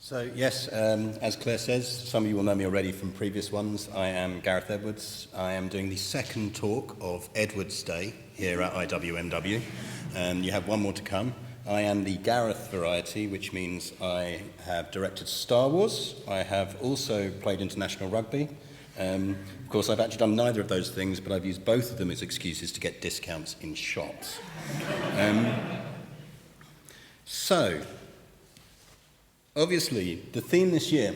So yes, as Claire says, some of you will know me already from previous ones. I am Gareth Edwards. I am doing the second talk of Edwards Day here at IWMW. You have one more to come. I am the Gareth variety, which means I have directed Star Wars. I have also played international rugby. Of course, I've actually done neither of those things, but I've used both of them as excuses to get discounts in shops. So, obviously, the theme this year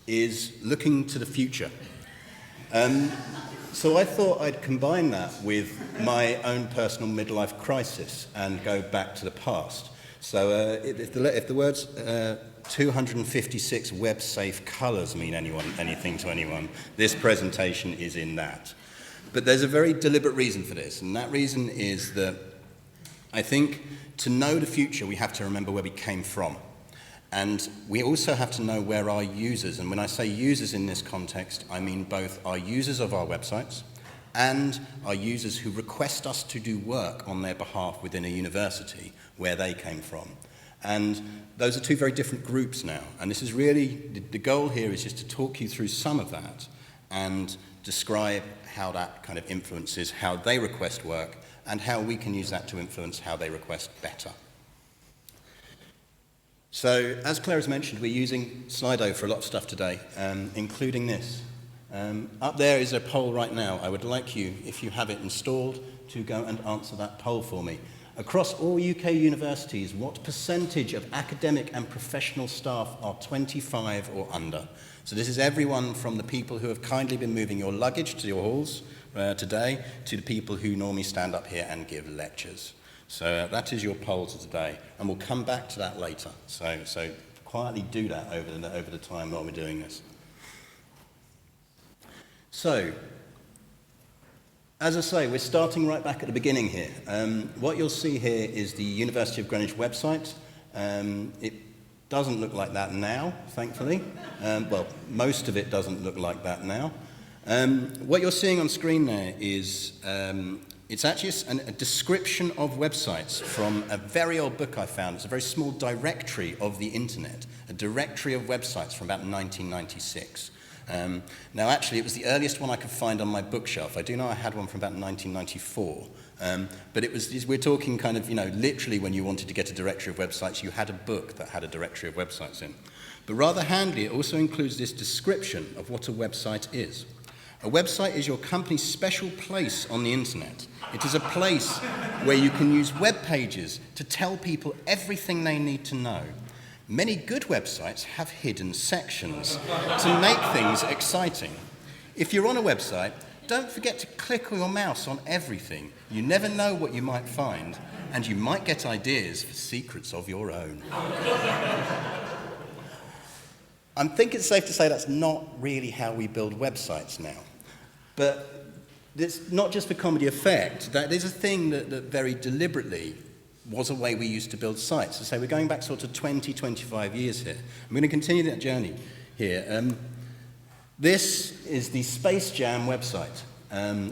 is looking to the future. So I thought I'd combine that with my own personal midlife crisis and go back to the past. So if the words 256 web-safe colours mean anything to anyone, this presentation is in that. But there's a very deliberate reason for this, and that reason is that I think to know the future, we have to remember where we came from. And we also have to know where our users, and when I say users in this context, I mean both our users of our websites and our users who request us to do work on their behalf within a university, where they came from. And those are two very different groups now. And this is really, the goal here is just to talk you through some of that and describe how that kind of influences how they request work and how we can use that to influence how they request better. So, as Claire has mentioned, we're using Slido for a lot of stuff today, including this. Up there is a poll right now. I would like you, if you have it installed, to go and answer that poll for me. Across all UK universities, what percentage of academic and professional staff are 25 or under? So this is everyone from the people who have kindly been moving your luggage to your halls today, to the people who normally stand up here and give lectures. So that is your poll for today, and we'll come back to that later. So quietly do that over the time while we're doing this. So, as I say, we're starting right back at the beginning here. What you'll see here is the University of Greenwich website. It doesn't look like that now, thankfully. Well, most of it doesn't look like that now. What you're seeing on screen there is it's actually a description of websites from a very old book I found. It's a very small directory of the internet, a directory of websites from about 1996. Now, actually, it was the earliest one I could find on my bookshelf. I do know I had one from about 1994. But we're talking kind of, literally when you wanted to get a directory of websites, you had a book that had a directory of websites in. But rather handily, it also includes this description of what a website is. A website is your company's special place on the internet. It is a place where you can use web pages to tell people everything they need to know. Many good websites have hidden sections to make things exciting. If you're on a website, don't forget to click your mouse on everything. You never know what you might find, and you might get ideas for secrets of your own. I think it's safe to say that's not really how we build websites now. But it's not just for comedy effect. That is a thing that very deliberately was a way we used to build sites. So we're going back sort of 20, 25 years here. I'm going to continue that journey here. This is the Space Jam website,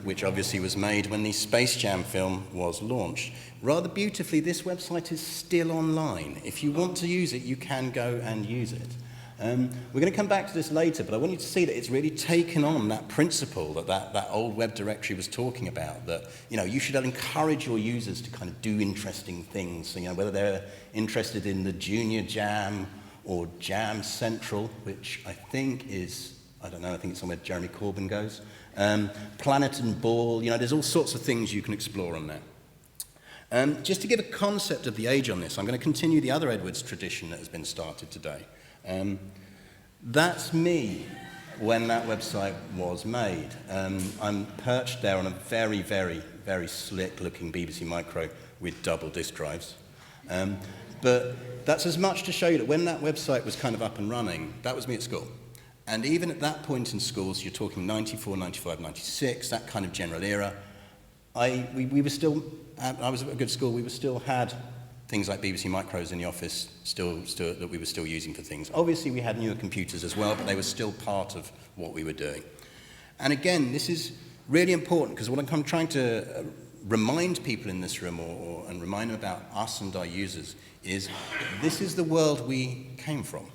which obviously was made when the Space Jam film was launched. Rather beautifully, this website is still online. If you want to use it, you can go and use it. We're going to come back to this later, but I want you to see that it's really taken on that principle that old web directory was talking about, that you should encourage your users to kind of do interesting things, whether they're interested in the Junior Jam or Jam Central, which I think is, I don't know, I think it's somewhere Jeremy Corbyn goes, Planet and Ball, there's all sorts of things you can explore on there. Just to give a concept of the age on this, I'm going to continue the other Edwards tradition that has been started today. That's me when that website was made. I'm perched there on a very, very, very slick-looking BBC Micro with double disk drives. But that's as much to show you that when that website was kind of up and running, that was me at school. And even at that point in schools, you're talking 94, 95, 96, that kind of general era, we were still, I was at a good school, we still had things like BBC Micros in the office still that we were still using for things. Obviously, we had newer computers as well, but they were still part of what we were doing. And again, this is really important because what I'm trying to remind people in this room and remind them about us and our users is this is the world we came from.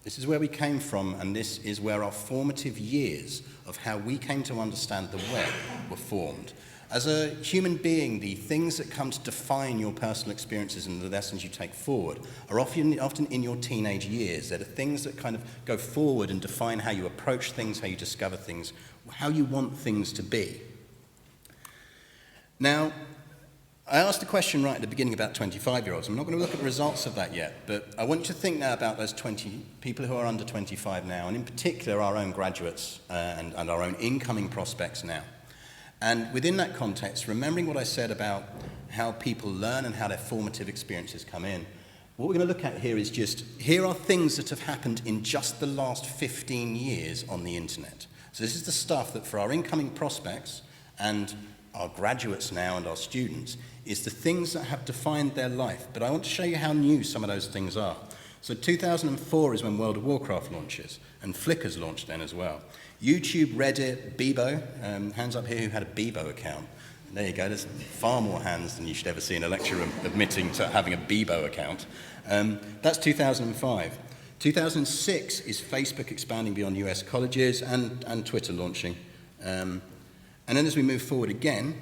This is where we came from, and this is where our formative years of how we came to understand the web were formed. As a human being, the things that come to define your personal experiences and the lessons you take forward are often in your teenage years. They're the things that kind of go forward and define how you approach things, how you discover things, how you want things to be. Now, I asked a question right at the beginning about 25-year-olds. I'm not going to look at the results of that yet, but I want you to think now about those 20 people who are under 25 now, and in particular our own graduates and our own incoming prospects now. And within that context, remembering what I said about how people learn and how their formative experiences come in, what we're going to look at here is here are things that have happened in just the last 15 years on the internet. So this is the stuff that for our incoming prospects and our graduates now and our students is the things that have defined their life. But I want to show you how new some of those things are. So 2004 is when World of Warcraft launches, and Flickr's launched then as well. YouTube, Reddit, Bebo, hands up here who had a Bebo account. There you go, there's far more hands than you should ever see in a lecture room admitting to having a Bebo account. That's 2005. 2006 is Facebook expanding beyond US colleges and Twitter launching. And then as we move forward again,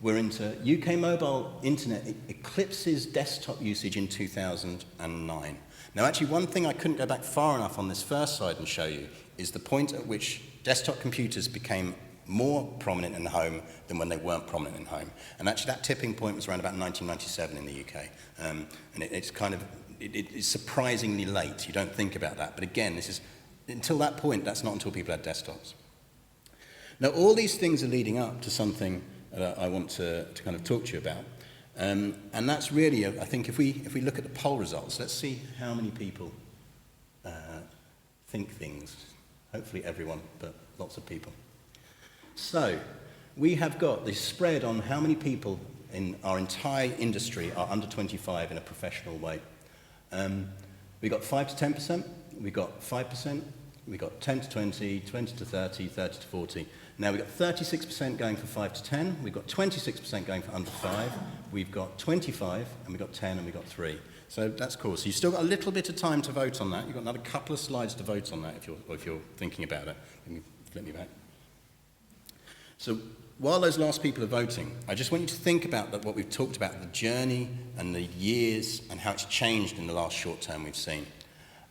we're into UK mobile internet eclipses desktop usage in 2009. Now actually one thing I couldn't go back far enough on this first slide and show you is the point at which desktop computers became more prominent in the home than when they weren't prominent in home. And actually that tipping point was around about 1997 in the UK. And it's surprisingly late. You don't think about that. But again, until that point, that's not until people had desktops. Now, all these things are leading up to something that I want to kind of talk to you about. And that's really, I think, if we look at the poll results, let's see how many people think things. Hopefully everyone, but lots of people. So, we have got the spread on how many people in our entire industry are under 25 in a professional way. We got 5 to 10%, we got 5%, we got 10 to 20, 20 to 30, 30 to 40. Now we've got 36% going for 5 to 10, we've got 26% going for under 5, we've got 25, and we've got 10, and we've got 3. So that's cool. So you've still got a little bit of time to vote on that. You've got another couple of slides to vote on that if you're thinking about it. Let me flip me back. So while those last people are voting, I just want you to think about what we've talked about, the journey and the years and how it's changed in the last short term we've seen.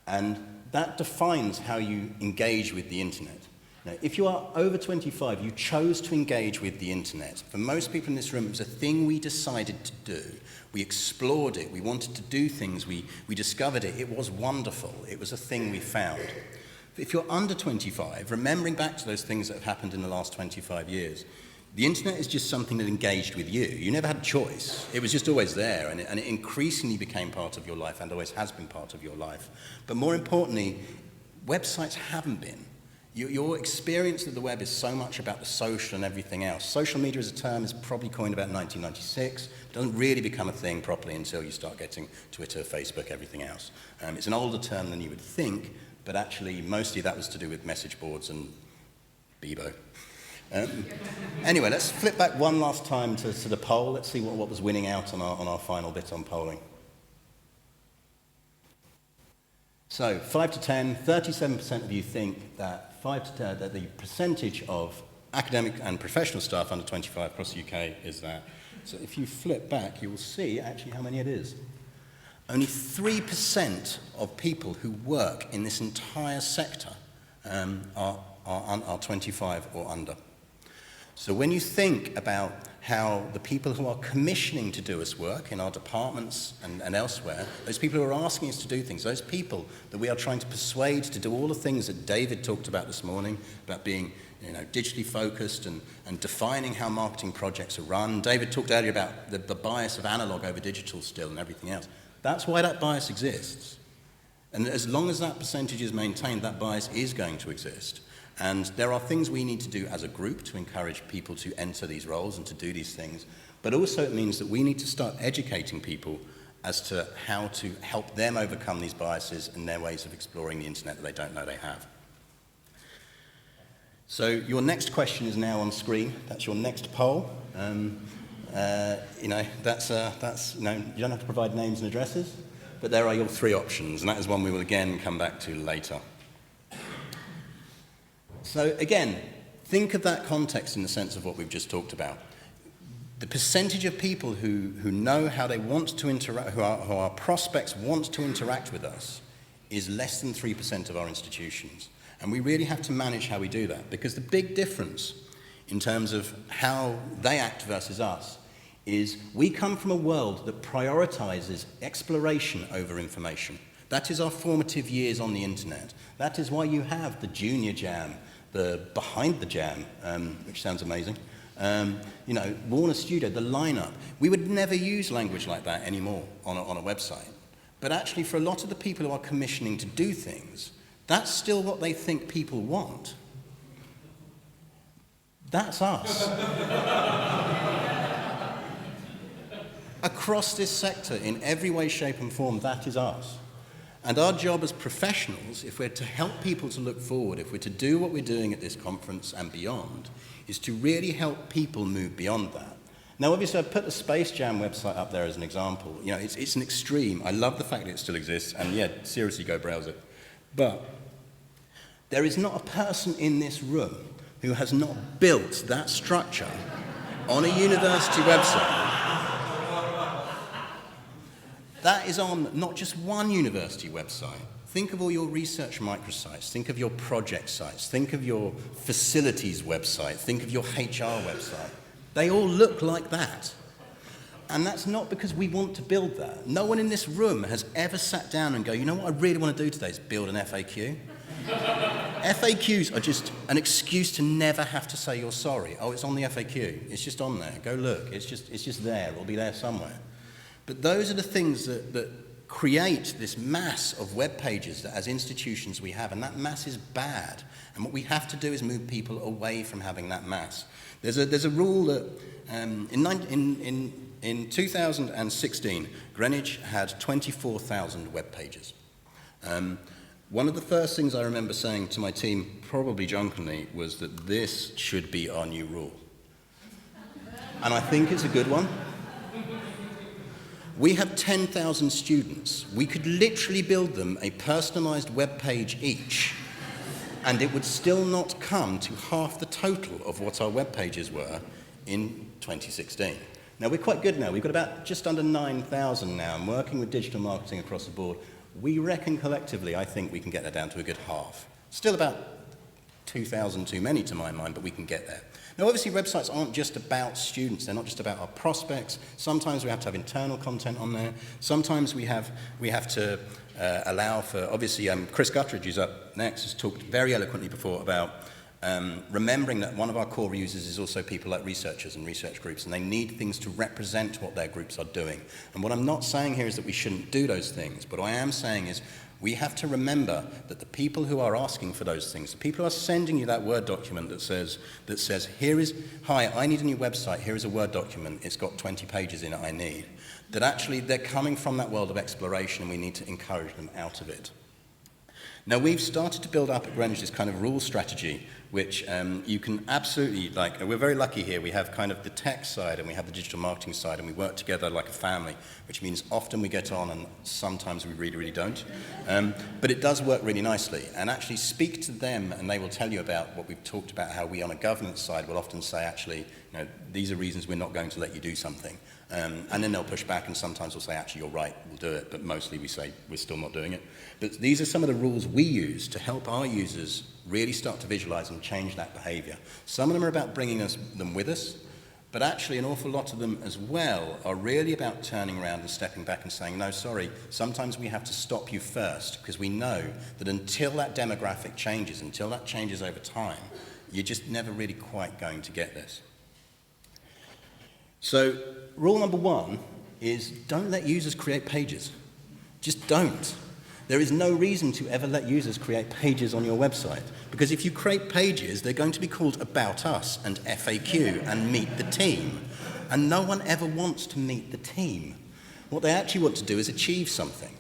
And that defines how you engage with the internet. Now, if you are over 25, you chose to engage with the internet. For most people in this room, it was a thing we decided to do. We explored it. We wanted to do things. We discovered it. It was wonderful. It was a thing we found. If you're under 25, remembering back to those things that have happened in the last 25 years, the internet is just something that engaged with you. You never had a choice. It was just always there, and it increasingly became part of your life and always has been part of your life. But more importantly, websites haven't been. Your experience of the web is so much about the social and everything else. Social media as a term is probably coined about 1996. It doesn't really become a thing properly until you start getting Twitter, Facebook, everything else. It's an older term than you would think, but actually mostly that was to do with message boards and Bebo. Anyway, let's flip back one last time to the poll. Let's see what was winning out on our final bit on polling. So 5 to 10, 37% of you think that 5 to 10, that the percentage of academic and professional staff under 25 across the UK is that. So if you flip back, you will see actually how many it is. Only 3% of people who work in this entire sector are 25 or under. So when you think about how the people who are commissioning to do us work in our departments and elsewhere, those people who are asking us to do things, those people that we are trying to persuade to do all the things that David talked about this morning, about being digitally focused and defining how marketing projects are run. David talked earlier about the bias of analog over digital still and everything else. That's why that bias exists. And as long as that percentage is maintained, that bias is going to exist. And there are things we need to do as a group to encourage people to enter these roles and to do these things. But also it means that we need to start educating people as to how to help them overcome these biases and their ways of exploring the internet that they don't know they have. So your next question is now on screen. That's your next poll. You don't have to provide names and addresses. but there are your three options, and that is one we will again come back to later. So again, think of that context in the sense of what we've just talked about. The percentage of people who know how they want to interact, who our prospects want to interact with us, is less than 3% of our institutions. And we really have to manage how we do that, because the big difference in terms of how they act versus us is we come from a world that prioritizes exploration over information. That is our formative years on the internet. That is why you have the Junior Jam, the Behind the Jam, which sounds amazing. Warner Studio, the lineup. We would never use language like that anymore on a website. But actually, for a lot of the people who are commissioning to do things, that's still what they think people want. That's us. Across this sector, in every way, shape, and form, that is us. And our job as professionals, if we're to help people to look forward, if we're to do what we're doing at this conference and beyond, is to really help people move beyond that. Now, obviously, I put the Space Jam website up there as an example. It's an extreme. I love the fact that it still exists, and yeah, seriously, go browse it. But there is not a person in this room who has not built that structure on a university website. That is on not just one university website. Think of all your research microsites. Think of your project sites. Think of your facilities website. Think of your HR website. They all look like that. And that's not because we want to build that. No one in this room has ever sat down and go, you know what I really want to do today is build an FAQ. FAQs are just an excuse to never have to say you're sorry. Oh, it's on the FAQ. It's just on there. Go look. It's just there. It'll be there somewhere. But those are the things that create this mass of web pages that as institutions we have, and that mass is bad. And what we have to do is move people away from having that mass. There's a rule that in 2016, Greenwich had 24,000 web pages. One of the first things I remember saying to my team, probably drunkenly, was that this should be our new rule. And I think it's a good one. We have 10,000 students. We could literally build them a personalized web page each, and it would still not come to half the total of what our web pages were in 2016. Now, we're quite good now. We've got about just under 9,000 now, and working with digital marketing across the board, we reckon collectively, I think we can get that down to a good half. Still about 2,000 too many to my mind, but we can get there. Now, obviously, websites aren't just about students. They're not just about our prospects. Sometimes we have to have internal content on there. Sometimes we have to allow for, obviously, Chris Guttridge, who's up next, has talked very eloquently before about remembering that one of our core users is also people like researchers and research groups, and they need things to represent what their groups are doing. And what I'm not saying here is that we shouldn't do those things, but what I am saying is we have to remember that the people who are asking for those things, the people who are sending you that Word document that says, hi, I need a new website, here is a Word document, it's got 20 pages in it I need, that actually they're coming from that world of exploration and we need to encourage them out of it. Now, we've started to build up at Greenwich this kind of rule strategy, which you can absolutely, we're very lucky here. We have kind of the tech side and we have the digital marketing side, and we work together like a family, which means often we get on and sometimes we really, really don't. But it does work really nicely. And actually speak to them and they will tell you about what we've talked about, how we on a governance side will often say, actually, these are reasons we're not going to let you do something. And then they'll push back, and sometimes we'll say, actually, you're right, we'll do it, but mostly we say we're still not doing it. But these are some of the rules we use to help our users really start to visualize and change that behavior. Some of them are about bringing them with us, but actually an awful lot of them as well are really about turning around and stepping back and saying, no, sorry, sometimes we have to stop you first, because we know that until that demographic changes, until that changes over time, you're just never really quite going to get this. So rule number one is don't let users create pages. Just don't. There is no reason to ever let users create pages on your website, because if you create pages, they're going to be called About Us and FAQ and Meet the Team. And no one ever wants to meet the team. What they actually want to do is achieve something.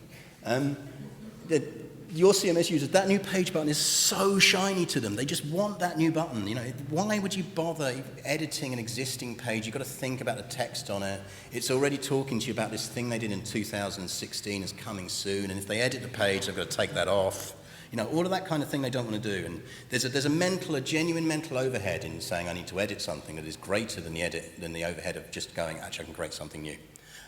your CMS users, that new page button is so shiny to them. They just want that new button. You know, why would you bother editing an existing page? You've got to think about the text on it. It's already talking to you about this thing they did in 2016 is coming soon, and if they edit the page, they've got to take that off. You know, all of that kind of thing they don't want to do. And there's a genuine mental overhead in saying I need to edit something that is greater than the overhead of just going, actually I can create something new.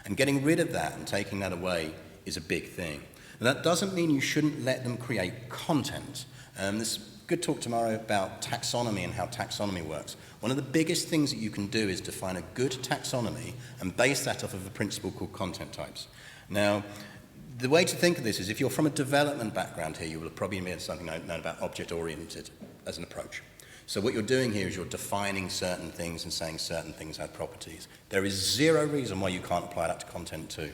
And getting rid of that and taking that away is a big thing. And that doesn't mean you shouldn't let them create content. There's a good talk tomorrow about taxonomy and how taxonomy works. One of the biggest things that you can do is define a good taxonomy and base that off of a principle called content types. Now, the way to think of this is if you're from a development background here, you will have probably made something known about object-oriented as an approach. So what you're doing here is you're defining certain things and saying certain things have properties. There is zero reason why you can't apply that to content too.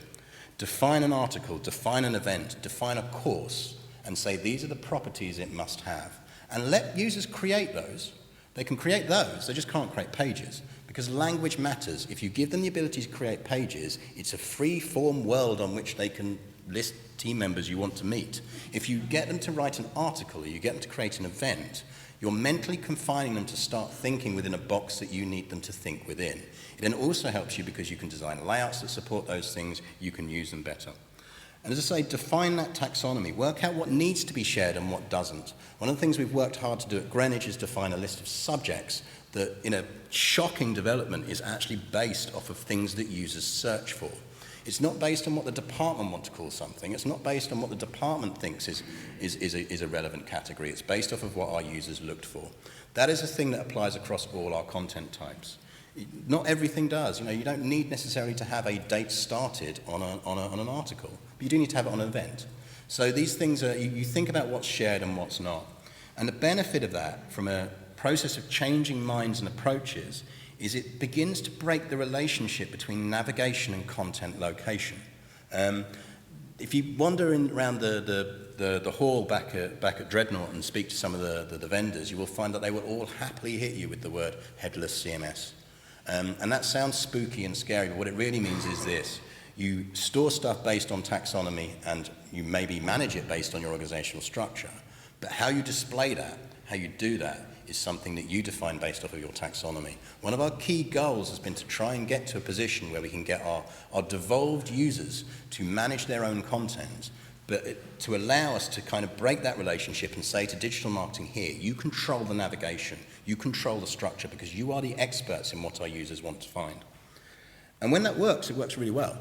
Define an article, define an event, define a course, and say these are the properties it must have. And let users create those. They can create those, they just can't create pages. Because language matters. If you give them the ability to create pages, it's a free-form world on which they can list team members you want to meet. If you get them to write an article or you get them to create an event, you're mentally confining them to start thinking within a box that you need them to think within. It then also helps you because you can design layouts that support those things, you can use them better. And as I say, define that taxonomy. Work out what needs to be shared and what doesn't. One of the things we've worked hard to do at Greenwich is define a list of subjects that, in a shocking development, is actually based off of things that users search for. It's not based on what the department want to call something. It's not based on what the department thinks is a relevant category. It's based off of what our users looked for. That is a thing that applies across all our content types. Not everything does. You know, you don't need necessarily to have a date started on an article, but you do need to have it on an event. So these things are, you think about what's shared and what's not. And the benefit of that from a process of changing minds and approaches is it begins to break the relationship between navigation and content location. If you wander around the hall back at Dreadnought and speak to some of the vendors, you will find that they will all happily hit you with the word headless CMS. And that sounds spooky and scary, but what it really means is this. You store stuff based on taxonomy and you maybe manage it based on your organizational structure, but how you display that, how you do that, is something that you define based off of your taxonomy. One of our key goals has been to try and get to a position where we can get our devolved users to manage their own content, but to allow us to kind of break that relationship and say to digital marketing here, you control the navigation, you control the structure because you are the experts in what our users want to find. And when that works, it works really well.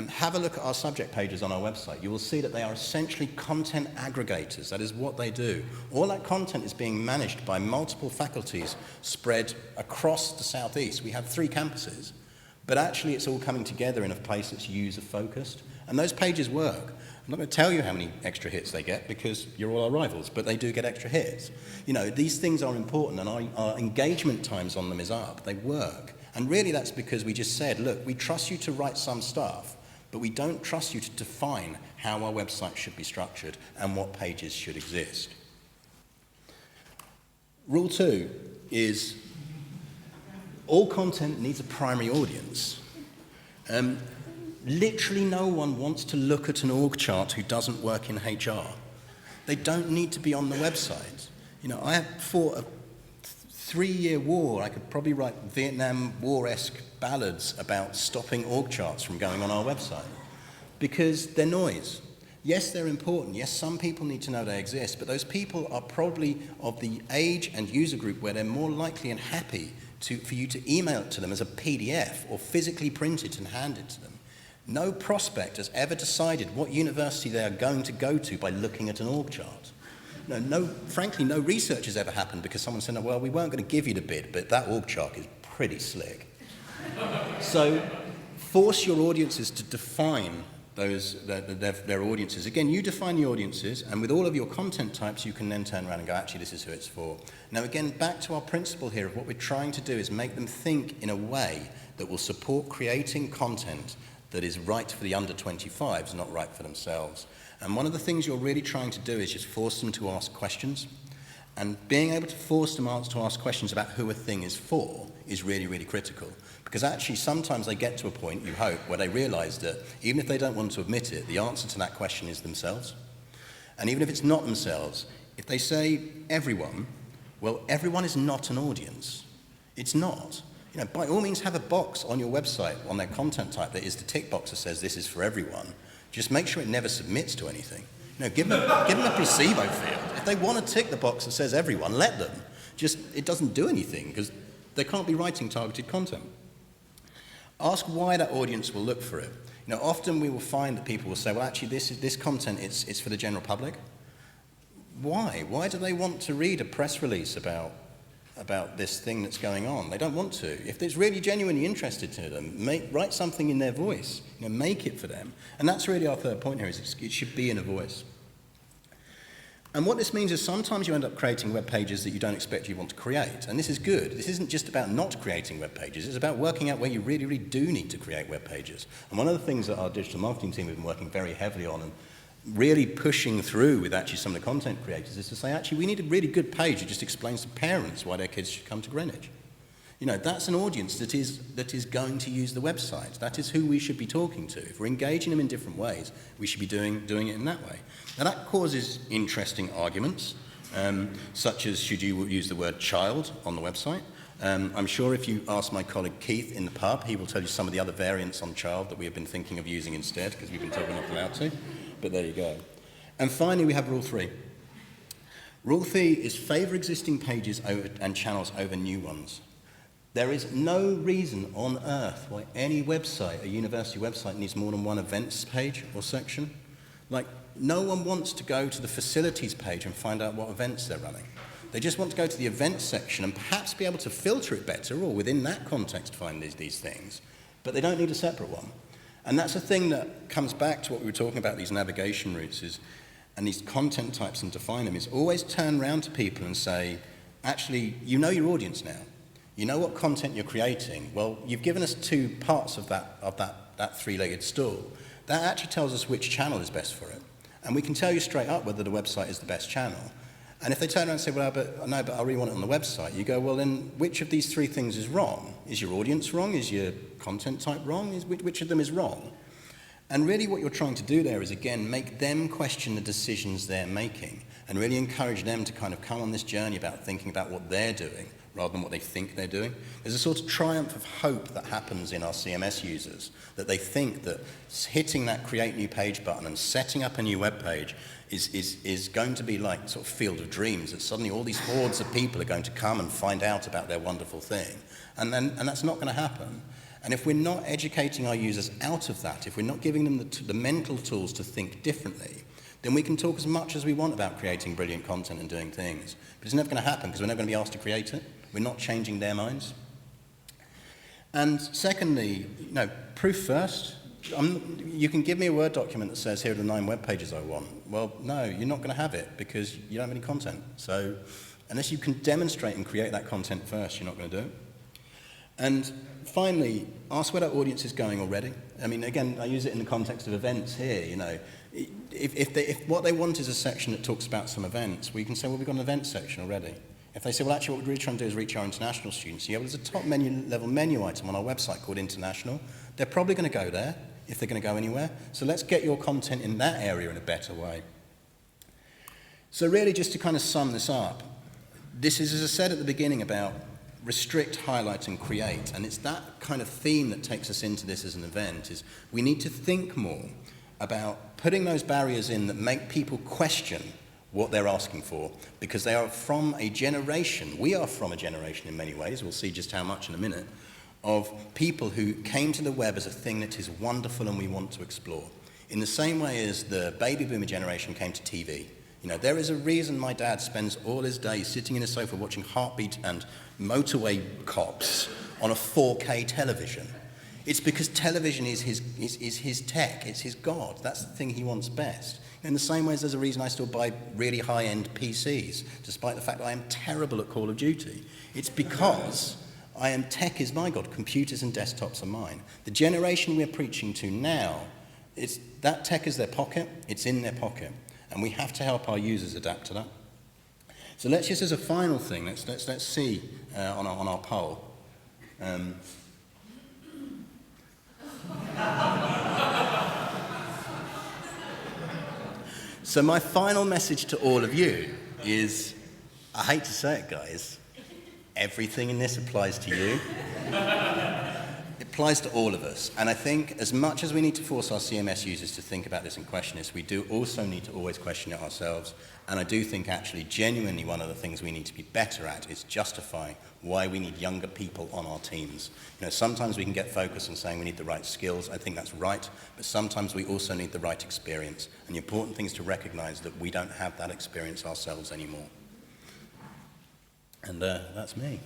Have a look at our subject pages on our website. You will see that they are essentially content aggregators. That is what they do. All that content is being managed by multiple faculties spread across the southeast. We have 3 campuses, but actually it's all coming together in a place that's user-focused. And those pages work. I'm not going to tell you how many extra hits they get because you're all our rivals, but they do get extra hits. You know, these things are important, and our engagement times on them is up. They work. And really that's because we just said, look, we trust you to write some stuff, but we don't trust you to define how our website should be structured and what pages should exist. Rule 2 is all content needs a primary audience. Literally no one wants to look at an org chart who doesn't work in HR. They don't need to be on the website. You know, I have fought a 3-year war. I could probably write Vietnam War-esque ballads about stopping org charts from going on our website because they're noise. Yes, they're important. Yes, some people need to know they exist, but those people are probably of the age and user group where they're more likely and happy for you to email it to them as a PDF or physically print it and hand it to them. No prospect has ever decided what university they are going to go to by looking at an org chart. Frankly, no research has ever happened because someone said, well, we weren't going to give you the bid, but that org chart is pretty slick. So force your audiences to define their audiences. Again, you define the audiences, and with all of your content types, you can then turn around and go, actually, this is who it's for. Now, again, back to our principle here of what we're trying to do is make them think in a way that will support creating content that is right for the under 25s, not right for themselves. And one of the things you're really trying to do is just force them to ask questions. And being able to force them to ask questions about who a thing is for is really, really critical. Because actually sometimes they get to a point, you hope, where they realize that even if they don't want to admit it, the answer to that question is themselves. And even if it's not themselves, if they say everyone, well, everyone is not an audience. It's not. You know, by all means, have a box on your website on their content type that is the tick box that says this is for everyone. Just make sure it never submits to anything. You know, give them a placebo field. If they want to tick the box that says everyone, let them. Just, it doesn't do anything because they can't be writing targeted content. Ask why that audience will look for it. You know, often we will find that people will say, well, actually, this content is for the general public. Why? Why do they want to read a press release about this thing that's going on? They don't want to. If it's really genuinely interested to them, write something in their voice. You know, make it for them. And that's really our third point here, is it should be in a voice. And what this means is sometimes you end up creating web pages that you don't expect you want to create. And this is good. This isn't just about not creating web pages. It's about working out where you really, really do need to create web pages. And one of the things that our digital marketing team have been working very heavily on and really pushing through with actually some of the content creators is to say, actually, we need a really good page that just explains to parents why their kids should come to Greenwich. You know, that's an audience that is going to use the website. That is who we should be talking to. If we're engaging them in different ways, we should be doing it in that way. Now, that causes interesting arguments, such as should you use the word child on the website? I'm sure if you ask my colleague Keith in the pub, he will tell you some of the other variants on child that we have been thinking of using instead, because we've been told we're not allowed to. But there you go. And finally, we have Rule 3. Rule 3 is favour existing pages and channels over new ones. There is no reason on earth why any website, a university website, needs more than one events page or section. Like, no one wants to go to the facilities page and find out what events they're running. They just want to go to the events section and perhaps be able to filter it better or within that context find these things. But they don't need a separate one. And that's a thing that comes back to what we were talking about, these navigation routes, and these content types and define them, is always turn around to people and say, actually, you know your audience now. You know what content you're creating. Well, you've given us two parts of that three-legged stool. That actually tells us which channel is best for it. And we can tell you straight up whether the website is the best channel. And if they turn around and say, well, but I really want it on the website, you go, well, then which of these three things is wrong? Is your audience wrong? Is your content type wrong? Which of them is wrong? And really what you're trying to do there is, again, make them question the decisions they're making and really encourage them to kind of come on this journey about thinking about what they're doing rather than what they think they're doing. There's a sort of triumph of hope that happens in our CMS users, that they think that hitting that create new page button and setting up a new web page is going to be like sort of field of dreams, that suddenly all these hordes of people are going to come and find out about their wonderful thing. And that's not going to happen. And if we're not educating our users out of that, if we're not giving them the mental tools to think differently, then we can talk as much as we want about creating brilliant content and doing things. But it's never going to happen because we're never going to be asked to create it. We're not changing their minds. And secondly, proof first. You can give me a Word document that says, here are the 9 web pages I want. Well, no, you're not going to have it because you don't have any content. So unless you can demonstrate and create that content first, you're not going to do it. And finally, ask where that audience is going already. I mean, again, I use it in the context of events here, If what they want is a section that talks about some events, we can say, well, we've got an events section already. If they say, well, actually, what we're really trying to do is reach our international students, well, there's a top level menu item on our website called International. They're probably going to go there if they're going to go anywhere. So let's get your content in that area in a better way. So really, just to kind of sum this up, this is, as I said at the beginning, about restrict, highlight, and create. And it's that kind of theme that takes us into this as an event, is we need to think more about putting those barriers in that make people question what they're asking for, because they are from a generation, we are from a generation in many ways, we'll see just how much in a minute, of people who came to the web as a thing that is wonderful and we want to explore. In the same way as the baby boomer generation came to TV. There is a reason my dad spends all his days sitting in a sofa watching Heartbeat and Motorway Cops on a 4K television. It's because television is his tech, it's his God. That's the thing he wants best. In the same way as there's a reason I still buy really high-end PCs, despite the fact that I am terrible at Call of Duty. It's because tech is my God, computers and desktops are mine. The generation we're preaching to now, that tech is their pocket, it's in their pocket, and we have to help our users adapt to that. So let's just, as a final thing, let's see on our poll. So my final message to all of you is, I hate to say it, guys, everything in this applies to you. It applies to all of us. And I think as much as we need to force our CMS users to think about this and question this, we do also need to always question it ourselves. And I do think actually genuinely one of the things we need to be better at is justifying why we need younger people on our teams. You know, sometimes we can get focused on saying we need the right skills. I think that's right. But sometimes we also need the right experience. And the important thing is to recognize that we don't have that experience ourselves anymore. And that's me.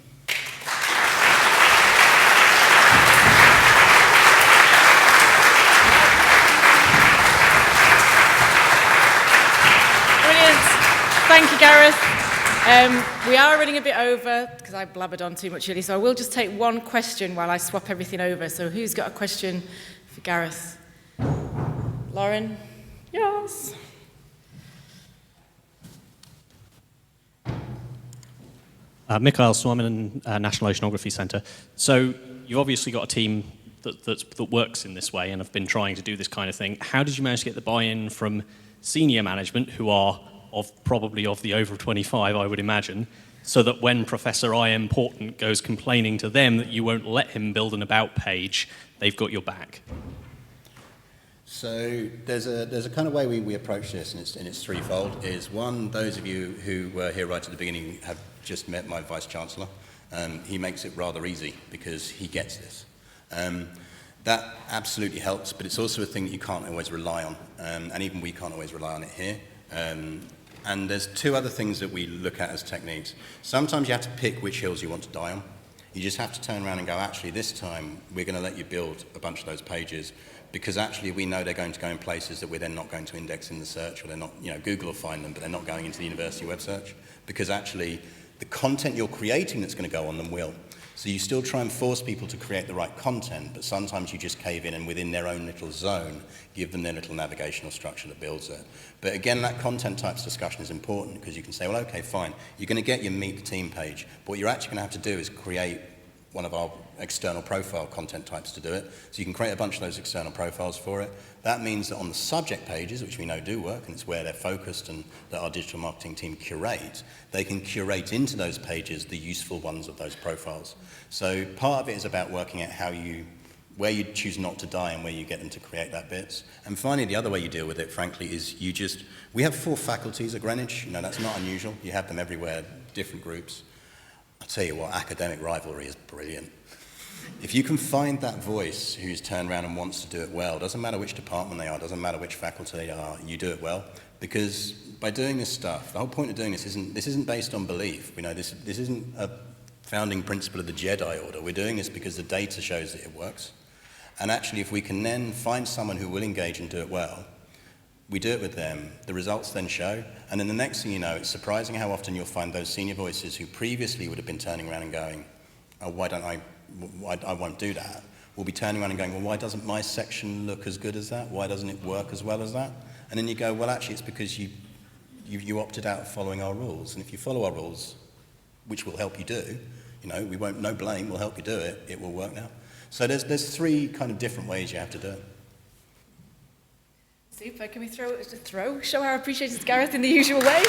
Thank you, Gareth. We are running a bit over because I blabbered on too much really, so I will just take one question while I swap everything over. So who's got a question for Gareth? Lauren? Yes. Mikhail Swamin, National Oceanography Centre. So you've obviously got a team that works in this way and have been trying to do this kind of thing. How did you manage to get the buy-in from senior management, who are probably of the over 25, I would imagine, so that when Professor I.M. Portant goes complaining to them that you won't let him build an about page, they've got your back? So there's a kind of way we approach this, and it's threefold. Is one, those of you who were here right at the beginning have just met my Vice-Chancellor. He makes it rather easy because he gets this. That absolutely helps, but it's also a thing that you can't always rely on, and even we can't always rely on it here. And there's two other things that we look at as techniques. Sometimes you have to pick which hills you want to die on. You just have to turn around and go, actually, this time we're going to let you build a bunch of those pages because actually we know they're going to go in places that we're then not going to index in the search, or they're not, you know, Google will find them, but they're not going into the university web search, because actually the content you're creating that's going to go on them will. So you still try and force people to create the right content, but sometimes you just cave in and within their own little zone, give them their little navigational structure that builds it. But again, that content types discussion is important because you can say, well, okay, fine, you're going to get your meet the team page, but what you're actually going to have to do is create one of our external profile content types to do it. So you can create a bunch of those external profiles for it. That means that on the subject pages, which we know do work, and it's where they're focused and that our digital marketing team curate, they can curate into those pages the useful ones of those profiles. So part of it is about working out where you choose not to die and where you get them to create that bits. And finally, the other way you deal with it, frankly, is we have 4 faculties at Greenwich. You know, that's not unusual. You have them everywhere, different groups. I'll tell you what, academic rivalry is brilliant. If you can find that voice who's turned around and wants to do it well, doesn't matter which department they are, doesn't matter which faculty they are, you do it well. Because by doing this stuff, the whole point of doing this isn't based on belief. You know, this isn't a founding principle of the Jedi Order. We're doing this because the data shows that it works. And actually, if we can then find someone who will engage and do it well, we do it with them, the results then show, and then the next thing you know, it's surprising how often you'll find those senior voices who previously would have been turning around and going, oh, I won't do that, will be turning around and going, well, why doesn't my section look as good as that? Why doesn't it work as well as that? And then you go, well, actually, it's because you opted out of following our rules, and if you follow our rules, which will help you do, you know, we won't, no blame, we'll help you do it, it will work now. So there's 3 kind of different ways you have to do it. Super. Can we show our appreciation to Gareth in the usual way?